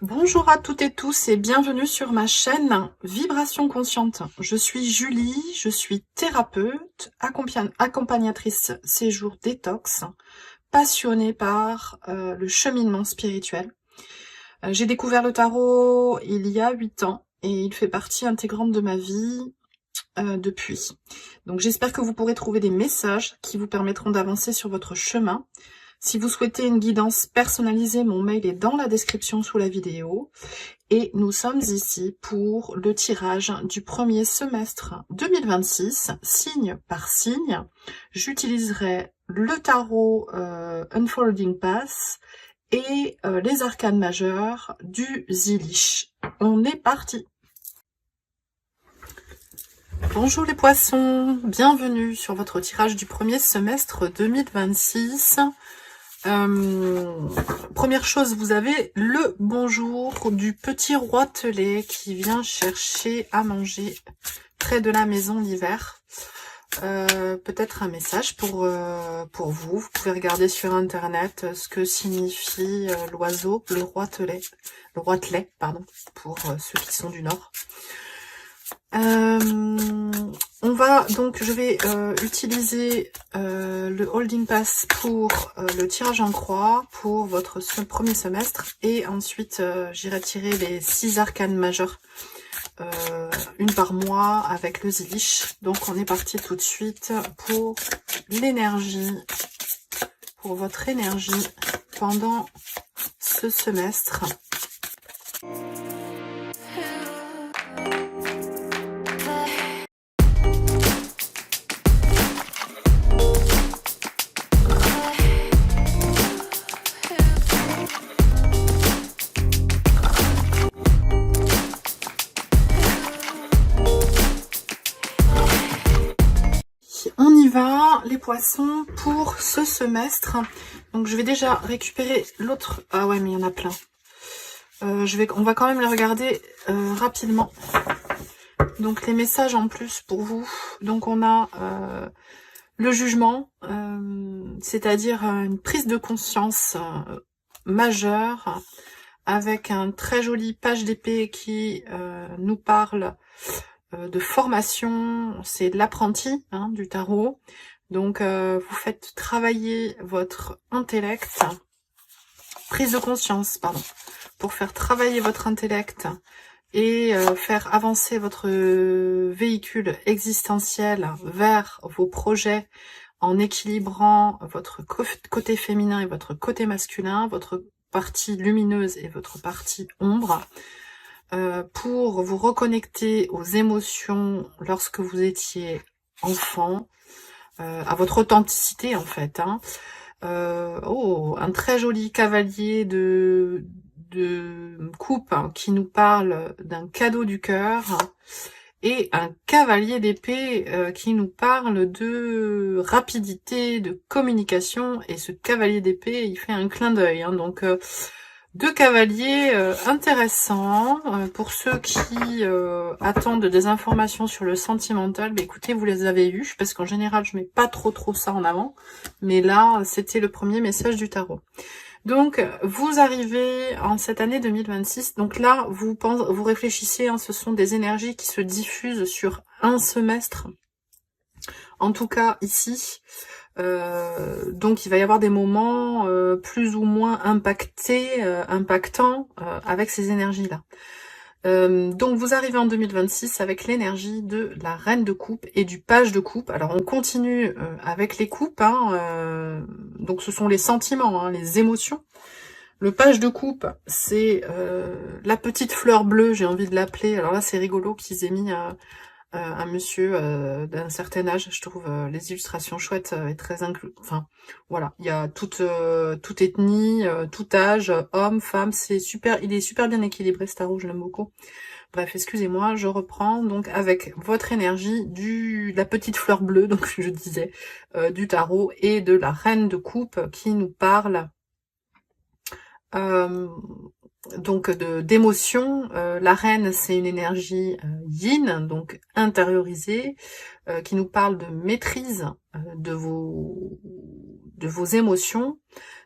Bonjour à toutes et tous et bienvenue sur ma chaîne Vibration Consciente. Je suis Julie, je suis thérapeute, accompagnatrice séjour détox, passionnée par le cheminement spirituel. J'ai découvert le tarot il y a 8 ans et il fait partie intégrante de ma vie depuis. Donc j'espère que vous pourrez trouver des messages qui vous permettront d'avancer sur votre chemin. Si vous souhaitez une guidance personnalisée, mon mail est dans la description sous la vidéo. Et nous sommes ici pour le tirage du premier semestre 2026, signe par signe. J'utiliserai le tarot Unfolding Path et les arcanes majeures du Zilish. On est parti! Bonjour les poissons, bienvenue sur votre tirage du premier semestre 2026. Première chose, vous avez le bonjour du petit roitelet qui vient chercher à manger près de la maison l'hiver. Peut-être un message pour vous. Vous pouvez regarder sur internet ce que signifie l'oiseau, le roitelet, pardon, pour ceux qui sont du nord. Je vais utiliser le Holding Pass pour le tirage en croix pour votre premier semestre et ensuite j'irai tirer les 6 arcanes majeures, une par mois avec le Zilish. Donc on est parti tout de suite pour l'énergie, pour votre énergie pendant ce semestre. On y va, les poissons, pour ce semestre. Donc je vais déjà récupérer l'autre. Ah ouais, mais il y en a plein. On va quand même les regarder rapidement. Donc les messages en plus pour vous. Donc on a le jugement, c'est-à-dire une prise de conscience majeure avec un très joli page d'épée qui nous parle de formation. C'est l'apprenti du tarot. Donc vous faites travailler votre intellect, prise de conscience, pardon, pour faire travailler votre intellect et faire avancer votre véhicule existentiel vers vos projets en équilibrant votre côté féminin et votre côté masculin, votre partie lumineuse et votre partie ombre, pour vous reconnecter aux émotions lorsque vous étiez enfant, à votre authenticité en fait. Un très joli cavalier de coupe qui nous parle d'un cadeau du cœur et un cavalier d'épée qui nous parle de rapidité, de communication. Et ce cavalier d'épée, il fait un clin d'œil. Donc, 2 cavaliers intéressants pour ceux qui attendent des informations sur le sentimental. Écoutez, vous les avez eus, parce qu'en général, je mets pas trop ça en avant. Mais là, c'était le premier message du tarot. Donc, vous arrivez en cette année 2026. Donc là, vous réfléchissez, ce sont des énergies qui se diffusent sur un semestre. En tout cas, ici. Donc, il va y avoir des moments plus ou moins impactants avec ces énergies-là. Donc, vous arrivez en 2026 avec l'énergie de la reine de coupe et du page de coupe. Alors, on continue avec les coupes. Donc, ce sont les sentiments, les émotions. Le page de coupe, c'est la petite fleur bleue, j'ai envie de l'appeler. Alors là, c'est rigolo qu'ils aient mis un monsieur d'un certain âge. Je trouve les illustrations chouettes et très enfin, voilà, il y a toute ethnie, tout âge, homme, femme, c'est super, il est super bien équilibré ce tarot, je l'aime beaucoup. Bref, excusez-moi, je reprends donc avec votre énergie de la petite fleur bleue, donc je disais, du tarot et de la reine de coupe qui nous parle donc d'émotion. La reine, c'est une énergie yin, donc intériorisée, qui nous parle de maîtrise de vos émotions,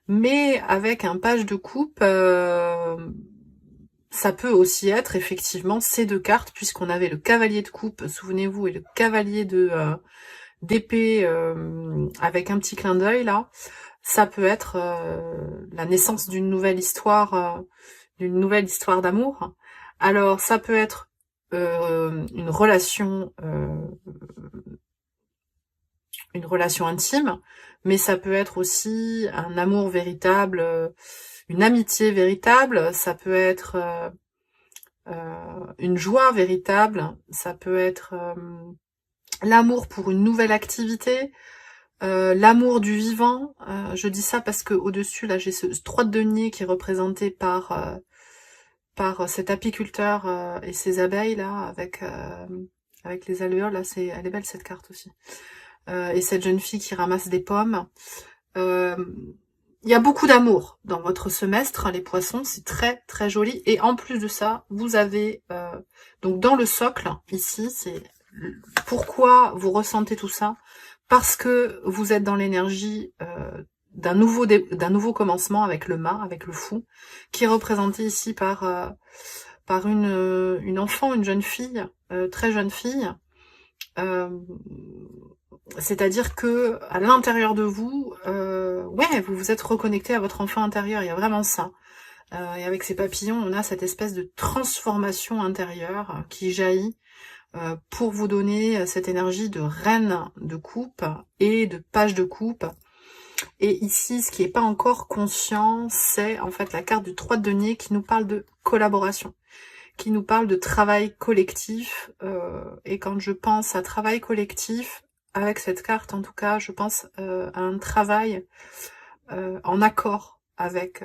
mais avec un page de coupe ça peut aussi être effectivement ces deux cartes, puisqu'on avait le cavalier de coupe, souvenez-vous, et le cavalier de d'épée avec un petit clin d'œil là. Ça peut être la naissance d'une nouvelle histoire d'amour. Alors ça peut être une relation intime, mais ça peut être aussi un amour véritable, une amitié véritable, ça peut être une joie véritable, ça peut être l'amour pour une nouvelle activité, l'amour du vivant. Je dis ça parce que au-dessus, là, j'ai ce 3 de denier qui est représenté par cet apiculteur et ses abeilles, là, avec les allueurs. Là, elle est belle, cette carte aussi. Et cette jeune fille qui ramasse des pommes. Il y a beaucoup d'amour dans votre semestre, les poissons, c'est très très joli. Et en plus de ça, vous avez donc dans le socle, ici, c'est pourquoi vous ressentez tout ça, parce que vous êtes dans l'énergie d'un nouveau commencement avec le mât, avec le fou, qui est représenté ici par une enfant, une jeune fille, très jeune fille. C'est-à-dire que à l'intérieur de vous, ouais, vous vous êtes reconnecté à votre enfant intérieur, il y a vraiment ça. Et avec ces papillons, on a cette espèce de transformation intérieure qui jaillit pour vous donner cette énergie de reine de coupe et de page de coupe. Et ici, ce qui n'est pas encore conscient, c'est en fait la carte du 3 de denier qui nous parle de collaboration, qui nous parle de travail collectif. Et quand je pense à travail collectif, avec cette carte en tout cas, je pense à un travail en accord avec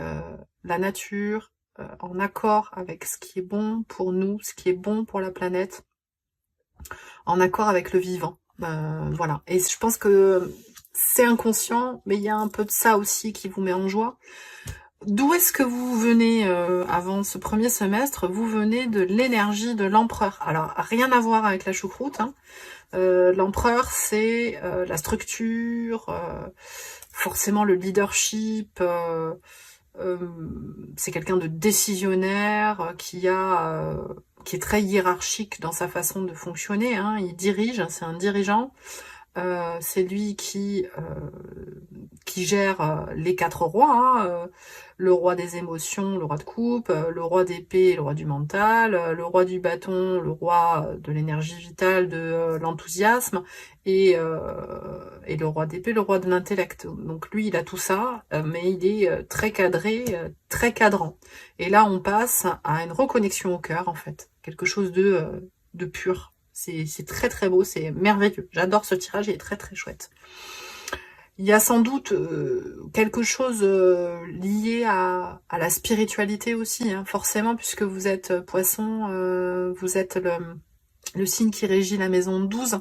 la nature, en accord avec ce qui est bon pour nous, ce qui est bon pour la planète, en accord avec le vivant. Voilà. Et je pense que c'est inconscient, mais il y a un peu de ça aussi qui vous met en joie. D'où est-ce que vous venez avant ce premier semestre? Vous venez de l'énergie de l'empereur. Alors, rien à voir avec la choucroute, hein. L'empereur, c'est la structure, forcément le leadership, c'est quelqu'un de décisionnaire, qui est très hiérarchique dans sa façon de fonctionner, hein. Il dirige, c'est un dirigeant. C'est lui qui gère les 4 rois, hein, le roi des émotions, le roi de coupe, le roi d'épée, le roi du mental, le roi du bâton, le roi de l'énergie vitale, de l'enthousiasme, et le roi d'épée, le roi de l'intellect. Donc lui, il a tout ça, mais il est très cadré, très cadrant. Et là, on passe à une reconnexion au cœur, en fait, quelque chose de pur. C'est très très beau, c'est merveilleux. J'adore ce tirage, il est très très chouette. Il y a sans doute quelque chose lié à la spiritualité aussi, hein, forcément, puisque vous êtes poisson, vous êtes le signe qui régit la maison 12,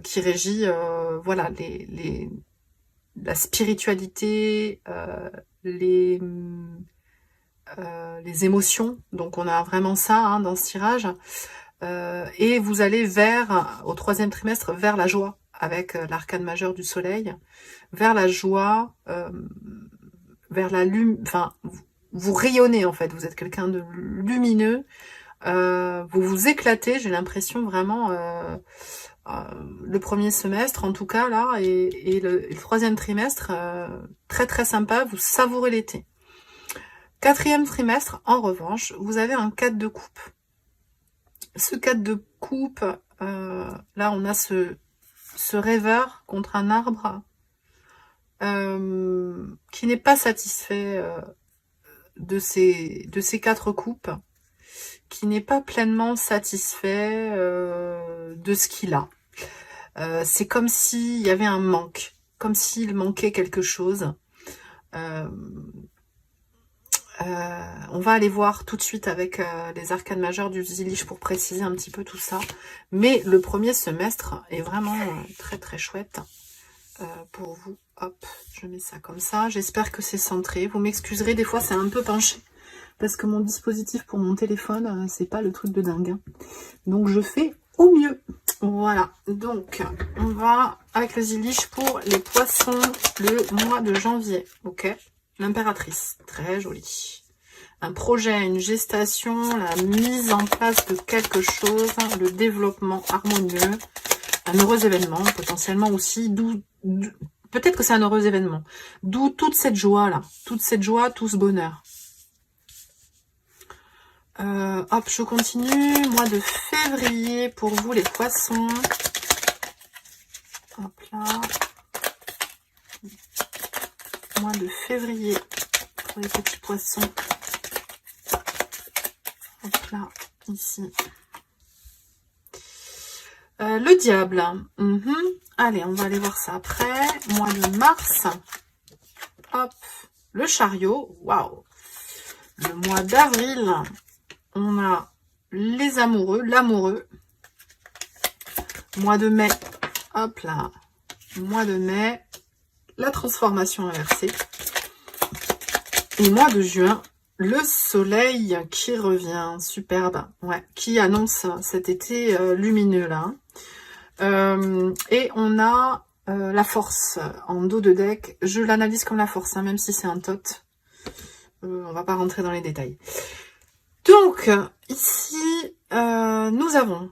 qui régit voilà, la spiritualité, les émotions. Donc on a vraiment ça, hein, dans ce tirage. Et vous allez au 3e trimestre, vers la joie, avec l'arcane majeur du soleil, vers la joie, vers la enfin, vous rayonnez en fait, vous êtes quelqu'un de lumineux, vous vous éclatez, j'ai l'impression vraiment, le premier semestre en tout cas là, et le 3e trimestre, très très sympa, vous savourez l'été. 4e trimestre, en revanche, vous avez un 4 de coupe. Ce 4 de coupe, là on a ce rêveur contre un arbre qui n'est pas satisfait de ces 4 coupes, qui n'est pas pleinement satisfait de ce qu'il a. C'est comme s'il y avait un manque, comme s'il manquait quelque chose. On va aller voir tout de suite avec les arcanes majeures du Zilich pour préciser un petit peu tout ça. Mais le premier semestre est vraiment très très chouette pour vous. Hop, je mets ça comme ça. J'espère que c'est centré. Vous m'excuserez, des fois c'est un peu penché. Parce que mon dispositif pour mon téléphone, c'est pas le truc de dingue, hein. Donc je fais au mieux. Voilà, donc on va avec le Zilich pour les poissons le mois de janvier. Ok, l'impératrice, très jolie. un projet, une gestation, la mise en place de quelque chose, le développement harmonieux, un heureux événement potentiellement aussi, peut-être que c'est un heureux événement, d'où toute cette joie-là, toute cette joie, tout ce bonheur. Hop, je continue, mois de février pour vous les poissons. Hop là. Mois de février pour les petits poissons. Hop là, ici. Le diable. Allez, on va aller voir ça après. Mois de mars. Hop. Le chariot. Waouh. Le mois d'avril. On a les amoureux, l'amoureux. Mois de mai. Hop là. Mois de mai. La transformation inversée. Et mois de juin. Le soleil qui revient. Superbe. Ouais. Qui annonce cet été lumineux là. Et on a la force en dos de deck. Je l'analyse comme la force, hein, même si c'est un tot. On va pas rentrer dans les détails. Donc, ici, nous avons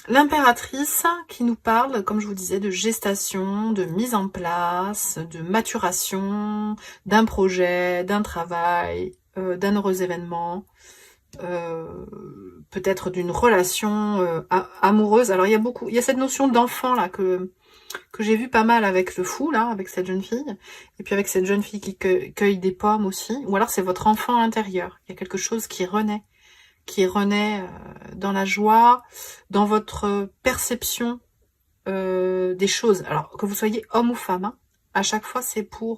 l'impératrice qui nous parle, comme je vous disais, de gestation, de mise en place, de maturation, d'un projet, d'un travail, d'un heureux événement, peut-être d'une relation amoureuse. Alors, il y a cette notion d'enfant là que j'ai vu pas mal avec le fou, là, avec cette jeune fille, et puis avec cette jeune fille qui cueille des pommes aussi, ou alors c'est votre enfant intérieur. Il y a quelque chose qui renaît dans la joie, dans votre perception des choses. Alors, que vous soyez homme ou femme, hein, à chaque fois, c'est pour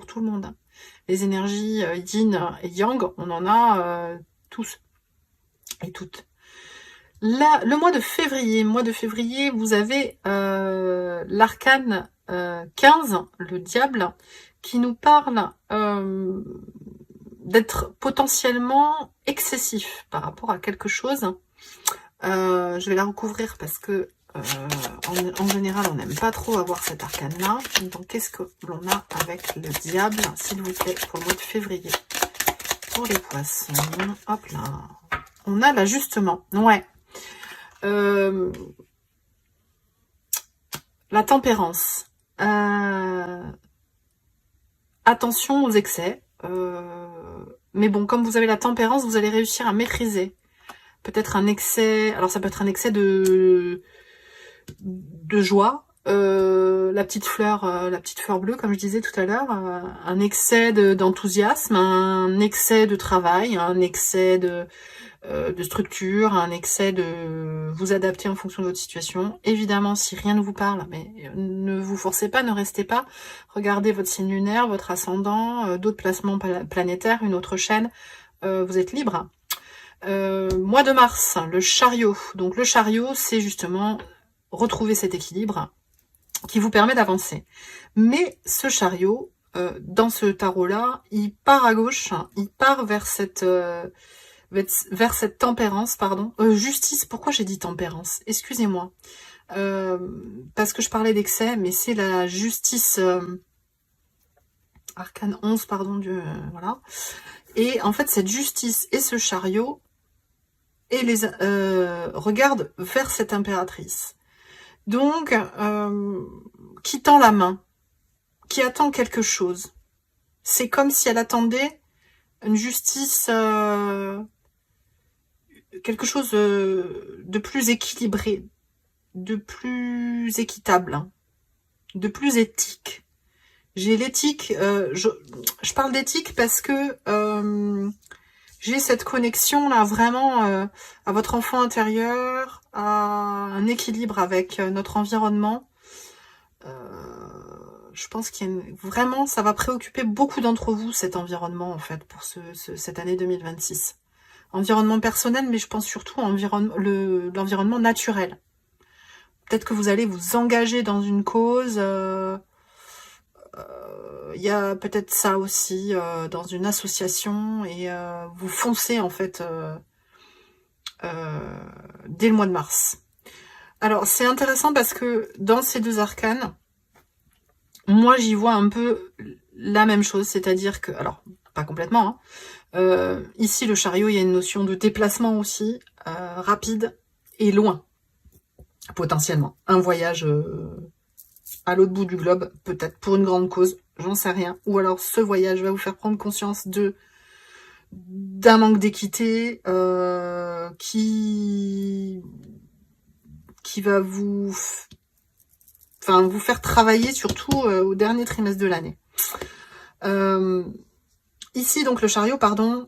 tout le monde. Hein. Les énergies yin et yang, on en a tous et toutes. Là, le mois de février, vous avez l'arcane 15, le diable, qui nous parle d'être potentiellement excessif par rapport à quelque chose. Je vais la recouvrir parce que en général, on n'aime pas trop avoir cet arcane-là. Donc, qu'est-ce que l'on a avec le diable, s'il vous plaît, pour le mois de février? Pour les poissons, hop là. On a l'ajustement, ouais. La tempérance. Attention aux excès. Mais bon, comme vous avez la tempérance, vous allez réussir à maîtriser. Peut-être un excès... Alors, ça peut être un excès de joie. La petite fleur bleue, comme je disais tout à l'heure. Un excès d'enthousiasme, un excès de travail, un excès de structure, un excès de vous adapter en fonction de votre situation. Évidemment, si rien ne vous parle, mais ne vous forcez pas, ne restez pas. Regardez votre signe lunaire, votre ascendant, d'autres placements planétaires, une autre chaîne. Vous êtes libre. Mois de mars, le chariot. Donc le chariot, c'est justement retrouver cet équilibre qui vous permet d'avancer. Mais ce chariot, dans ce tarot-là, il part à gauche, il part vers cette tempérance, pardon. Justice, pourquoi j'ai dit tempérance? Excusez-moi. Parce que je parlais d'excès, mais c'est la justice... arcane 11, pardon, voilà. Et en fait, cette justice et ce chariot et regarde vers cette impératrice. Donc, qui tend la main, qui attend quelque chose. C'est comme si elle attendait une justice, quelque chose de plus équilibré, de plus équitable, de plus éthique. J'ai l'éthique, je parle d'éthique parce que j'ai cette connexion là vraiment à votre enfant intérieur, à un équilibre avec notre environnement. Je pense qu'il y a vraiment, ça va préoccuper beaucoup d'entre vous cet environnement en fait pour cette année 2026. Environnement personnel, mais je pense surtout à l'environnement naturel. Peut-être que vous allez vous engager dans une cause. Il y a peut-être ça aussi dans une association et vous foncez en fait dès le mois de mars. Alors c'est intéressant parce que dans ces deux arcanes, moi j'y vois un peu la même chose, c'est-à-dire que, alors pas complètement, hein, Ici, le chariot, il y a une notion de déplacement aussi, rapide et loin, potentiellement. Un voyage à l'autre bout du globe, peut-être pour une grande cause, j'en sais rien. Ou alors ce voyage va vous faire prendre conscience d'un manque d'équité qui va vous faire travailler surtout au dernier trimestre de l'année. Ici, donc, le chariot, pardon,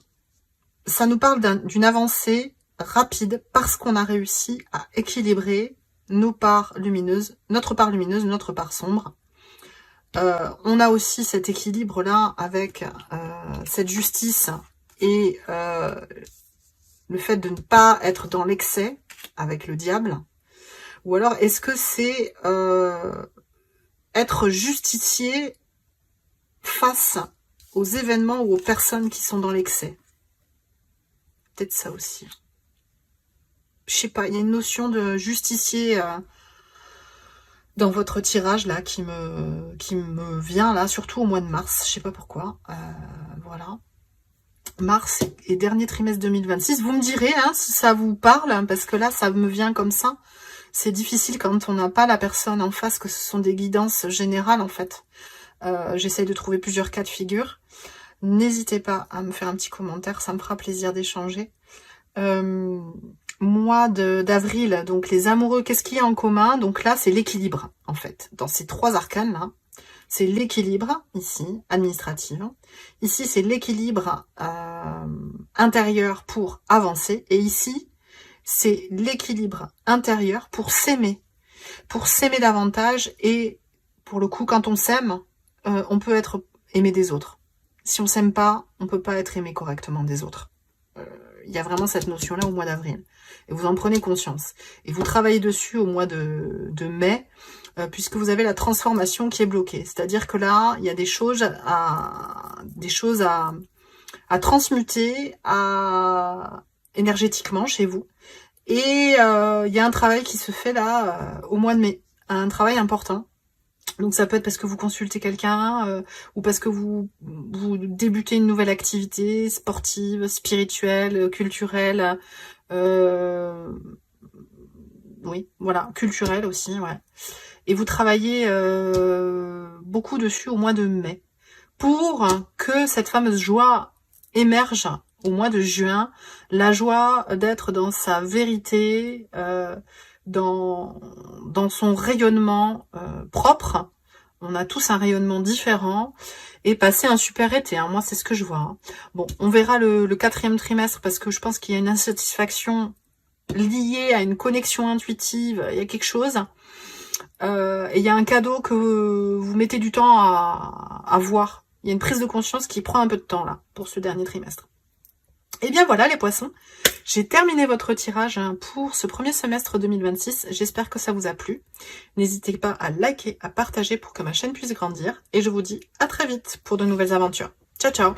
ça nous parle d'une avancée rapide parce qu'on a réussi à équilibrer notre part lumineuse, notre part sombre. On a aussi cet équilibre-là avec cette justice et le fait de ne pas être dans l'excès avec le diable. Ou alors, est-ce que c'est être justicier face aux événements ou aux personnes qui sont dans l'excès? Peut-être ça aussi. Je sais pas, il y a une notion de justicier dans votre tirage là qui me vient là, surtout au mois de mars. Je sais pas pourquoi. Voilà. Mars et dernier trimestre 2026. Vous me direz hein, si ça vous parle, hein, parce que là, ça me vient comme ça. C'est difficile quand on n'a pas la personne en face, que ce sont des guidances générales en fait. J'essaye de trouver plusieurs cas de figure. N'hésitez pas à me faire un petit commentaire, ça me fera plaisir d'échanger. Mois d'avril, donc les amoureux, qu'est-ce qu'il y a en commun? Donc là, c'est l'équilibre, en fait. Dans ces trois arcanes, là, c'est l'équilibre, ici, administratif. Ici, c'est l'équilibre intérieur pour avancer. Et ici, c'est l'équilibre intérieur pour s'aimer davantage. Et pour le coup, quand on s'aime, on peut être aimé des autres. Si on s'aime pas, on peut pas être aimé correctement des autres. Il y a vraiment cette notion-là au mois d'avril. Et vous en prenez conscience. Et vous travaillez dessus au mois de mai, puisque vous avez la transformation qui est bloquée. C'est-à-dire que là, il y a des choses à transmuter énergétiquement chez vous. Et il y a un travail qui se fait là au mois de mai. Un travail important. Donc ça peut être parce que vous consultez quelqu'un ou parce que vous débutez une nouvelle activité sportive, spirituelle, culturelle. Oui, voilà, culturelle aussi, ouais. Et vous travaillez beaucoup dessus au mois de mai pour que cette fameuse joie émerge au mois de juin. La joie d'être dans sa vérité, dans son rayonnement propre. On a tous un rayonnement différent et passer un super été, hein. Moi c'est ce que je vois, hein. Bon, on verra le quatrième trimestre parce que je pense qu'il y a une insatisfaction liée à une connexion intuitive, il y a quelque chose et il y a un cadeau que vous mettez du temps à voir. Il y a une prise de conscience qui prend un peu de temps là pour ce dernier trimestre. Et bien voilà les poissons, j'ai terminé votre tirage pour ce premier semestre 2026. J'espère que ça vous a plu. N'hésitez pas à liker, à partager pour que ma chaîne puisse grandir. Et je vous dis à très vite pour de nouvelles aventures. Ciao, ciao!